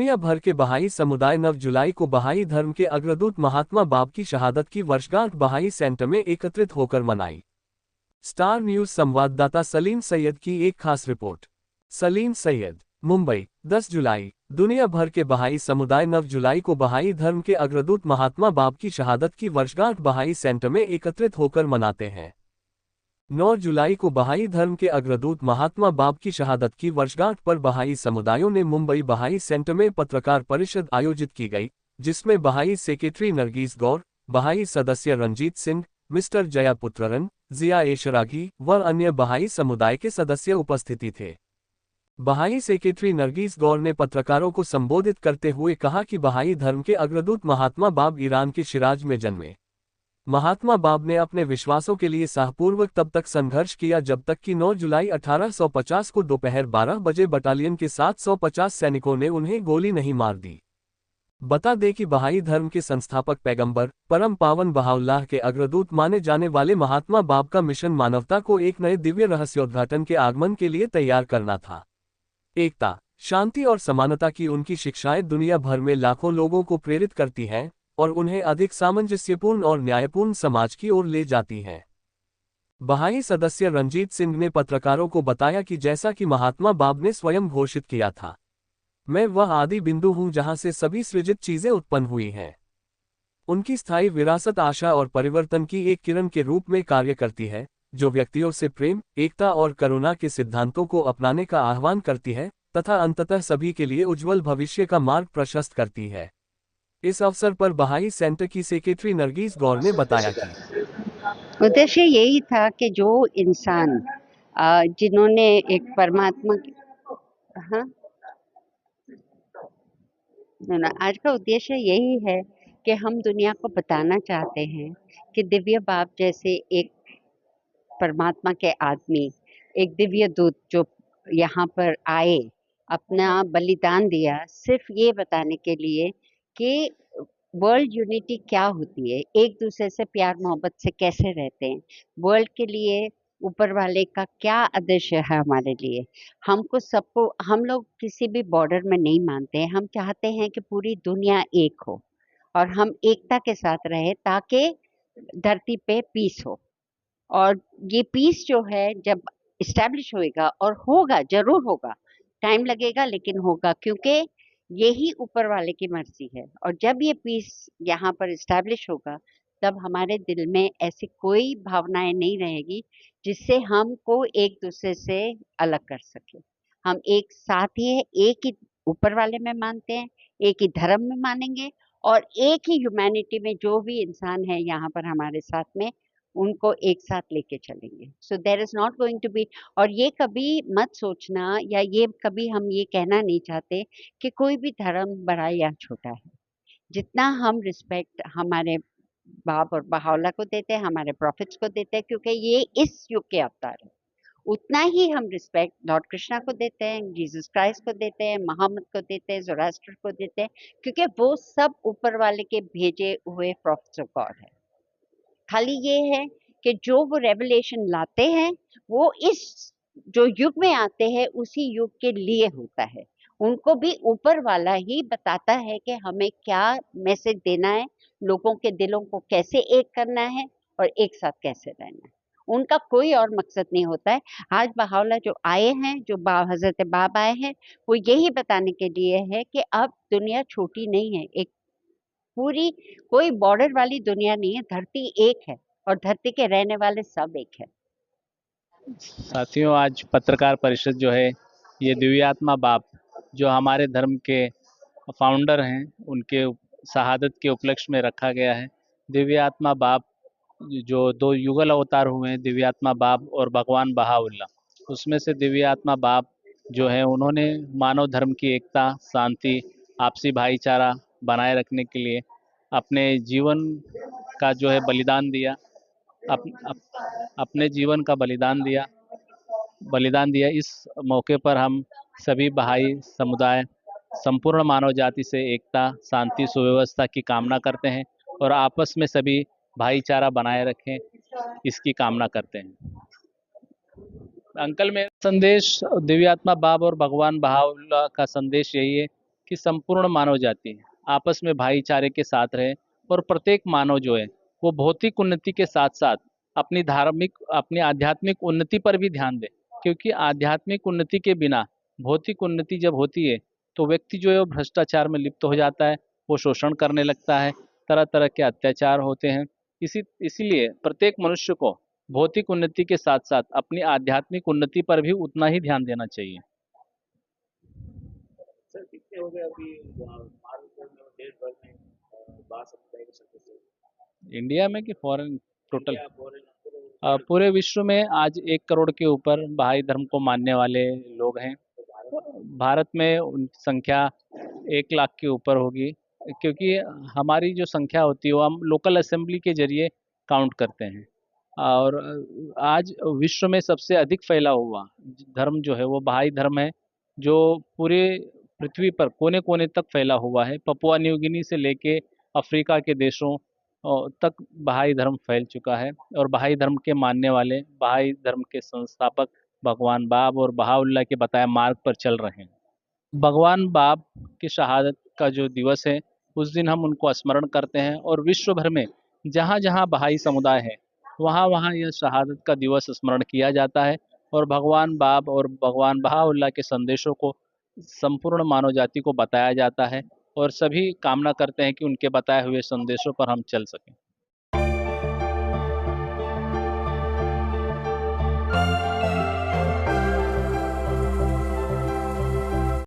दुनिया भर के बहाई समुदाय 9 जुलाई को बहाई धर्म के अग्रदूत महात्मा बाप की शहादत की वर्षगांठ बहाई सेंटर में एकत्रित होकर मनाई। स्टार न्यूज संवाददाता सलीम सैयद की एक खास रिपोर्ट। सलीम सैयद, मुंबई। 10 जुलाई, दुनिया भर के बहाई समुदाय 9 जुलाई को बहाई धर्म के अग्रदूत महात्मा बाप की शहादत की वर्षगांठ बहाई सेंटर में एकत्रित होकर मनाते हैं। 9 जुलाई को बहाई धर्म के अग्रदूत महात्मा बाप की शहादत की वर्षगांठ पर बहाई समुदायों ने मुंबई बहाई सेंटर में पत्रकार परिषद आयोजित की गई, जिसमें बहाई सेक्रेटरी नरगिस गौर, बहाई सदस्य रंजीत सिंह, मिस्टर जयापुत्रन, जिया एशरागी व अन्य बहाई समुदाय के सदस्य उपस्थिति थे। बहाई सेक्रेटरी नरगिस गौर ने पत्रकारों को संबोधित करते हुए कहा कि बहाई धर्म के अग्रदूत महात्मा बाप ईरान के शिराज में जन्मे। महात्मा बाप ने अपने विश्वासों के लिए साहपूर्वक तब तक संघर्ष किया जब तक कि 9 जुलाई 1850 को दोपहर 12 बजे बटालियन के 750 सैनिकों ने उन्हें गोली नहीं मार दी। बता दें कि बहाई धर्म के संस्थापक पैगंबर, परम पावन बहाउल्लाह के अग्रदूत माने जाने वाले महात्मा बाप का मिशन मानवता को एक नए दिव्य रहस्योद्घाटन के आगमन के लिए तैयार करना था। एकता, शांति और समानता की उनकी शिक्षाएं दुनिया भर में लाखों लोगों को प्रेरित करती हैं और उन्हें अधिक सामंजस्यपूर्ण और न्यायपूर्ण समाज की ओर ले जाती हैं। बहाई सदस्य रंजीत सिंह ने पत्रकारों को बताया कि जैसा कि महात्मा बाप ने स्वयं घोषित किया था, मैं वह आदि बिंदु हूं जहां से सभी सृजित चीजें उत्पन्न हुई हैं। उनकी स्थायी विरासत आशा और परिवर्तन की एक किरण के रूप में कार्य करती है, जो व्यक्तियों से प्रेम, एकता और करुणा के सिद्धांतों को अपनाने का आह्वान करती है तथा अंततः सभी के लिए उज्जवल भविष्य का मार्ग प्रशस्त करती है। इस अवसर पर बहाई सेंटर की सेक्रेटरी नरगिस गौर ने बताया कि उद्देश्य यही था कि जो इंसान जिन्होंने एक परमात्मा हाँ आज का उद्देश्य यही है कि हम दुनिया को बताना चाहते हैं कि दिव्य बाप जैसे एक परमात्मा के आदमी, एक दिव्य दूत जो यहाँ पर आए, अपना बलिदान दिया सिर्फ ये बताने के लिए कि वर्ल्ड यूनिटी क्या होती है, एक दूसरे से प्यार मोहब्बत से कैसे रहते हैं, वर्ल्ड के लिए ऊपर वाले का क्या आदर्श है हमारे लिए। हमको सबको, हम लोग किसी भी बॉर्डर में नहीं मानते हैं, हम चाहते हैं कि पूरी दुनिया एक हो और हम एकता के साथ रहे ताकि धरती पे पीस हो। और ये पीस जो है जब इस्टेब्लिश होएगा, और होगा, जरूर होगा, टाइम लगेगा लेकिन होगा, क्योंकि यही ऊपर वाले की मर्जी है। और जब ये पीस यहाँ पर इस्टेब्लिश होगा तब हमारे दिल में ऐसी कोई भावनाएं नहीं रहेगी जिससे हमको एक दूसरे से अलग कर सके। हम एक साथ ही है, एक ही ऊपर वाले में मानते हैं, एक ही धर्म में मानेंगे और एक ही ह्यूमैनिटी में जो भी इंसान है यहाँ पर हमारे साथ में, उनको एक साथ लेके चलेंगे। So there is not going to be, और ये कभी मत सोचना या ये कभी हम ये कहना नहीं चाहते कि कोई भी धर्म बड़ा या छोटा है। जितना हम रिस्पेक्ट हमारे बाप और बहाउल्लाह को देते हैं, हमारे प्रॉफिट्स को देते हैं, क्योंकि ये इस युग के अवतार है, उतना ही हम रिस्पेक्ट लॉर्ड कृष्णा को देते हैं, जीसस क्राइस्ट को देते हैं, मोहम्मद को देते हैं, ज़ोरास्ट्र को देते हैं, क्योंकि वो सब ऊपर वाले के भेजे हुए प्रॉफिट्स ऑफ गॉड है। खाली ये है कि जो वो रेवलेशन लाते हैं वो इस जो युग में आते हैं उसी युग के लिए होता है। उनको भी ऊपर वाला ही बताता है कि हमें क्या मैसेज देना है, लोगों के दिलों को कैसे एक करना है और एक साथ कैसे रहना है। उनका कोई और मकसद नहीं होता है। आज बहाउल्लाह जो आए हैं, जो हजरत बाब आए हैं, वो यही बताने के लिए है कि अब दुनिया छोटी नहीं है, एक पूरी कोई बॉर्डर वाली दुनिया नहीं है, धरती एक है और धरती के रहने वाले सब एक है। साथियों, आज पत्रकार परिषद जो है ये दिव्यात्मा बाप जो हमारे धर्म के फाउंडर हैं उनके शहादत के उपलक्ष्य में रखा गया है। दिव्यात्मा बाप जो 2 युगल अवतार हुए हैं, दिव्यात्मा बाप और भगवान बहाउल्लाह, उसमें से दिव्यात्मा बाप जो है उन्होंने मानव धर्म की एकता, शांति, आपसी भाईचारा बनाए रखने के लिए अपने जीवन का जो है बलिदान दिया। अपने जीवन का बलिदान दिया। इस मौके पर हम सभी बहाई समुदाय संपूर्ण मानव जाति से एकता, शांति, सुव्यवस्था की कामना करते हैं और आपस में सभी भाईचारा बनाए रखें, इसकी कामना करते हैं। अंकल, मेरा संदेश दिव्यात्मा बाप और भगवान बहाउल्लाह का संदेश यही है कि संपूर्ण मानव जाति आपस में भाईचारे के साथ रहे और प्रत्येक मानव जो है वो भौतिक उन्नति के साथ साथ अपनी आध्यात्मिक उन्नति पर भी ध्यान दे, क्योंकि आध्यात्मिक उन्नति के बिना भौतिक उन्नति जब होती है तो व्यक्ति जो है वो भ्रष्टाचार में लिप्त हो जाता है, वो शोषण करने लगता है, तरह तरह के अत्याचार होते हैं। इसीलिए प्रत्येक मनुष्य को भौतिक उन्नति के साथ साथ अपनी आध्यात्मिक उन्नति पर भी उतना ही ध्यान देना चाहिए। सर कितने हो गए अभी भारत भर में और देश भर में बाल समुदाय के सदस्य? इंडिया में कि फॉरेन टोटल? इंडिया, फॉरेन, पूरे विश्व में आज 1 करोड़ के ऊपर बहाई धर्म को मानने वाले लोग हैं। भारत में उनकी संख्या 1 लाख के ऊपर होगी, क्योंकि हमारी जो संख्या होती है वो हम लोकल असेंबली के जरिए काउंट करते हैं। और आज विश्व में सबसे अधिक फैला हुआ धर्म जो है वो बहाई धर्म है, जो पूरे पृथ्वी पर कोने कोने तक फैला हुआ है। पपुआ न्यू गिनी से लेके अफ्रीका के देशों तक बहाई धर्म फैल चुका है। और बहाई धर्म के मानने वाले बहाई धर्म के संस्थापक भगवान बाब और बहाउल्लाह के बताए मार्ग पर चल रहे हैं। भगवान बाब की शहादत का जो दिवस है उस दिन हम उनको स्मरण करते हैं, और विश्व भर में जहाँ जहाँ बहाई समुदाय है वहाँ वहाँ यह शहादत का दिवस स्मरण किया जाता है, और भगवान बाब और भगवान बहाउल्लाह के संदेशों को संपूर्ण मानव जाति को बताया जाता है, और सभी कामना करते हैं कि उनके बताए हुए संदेशों पर हम चल सकें।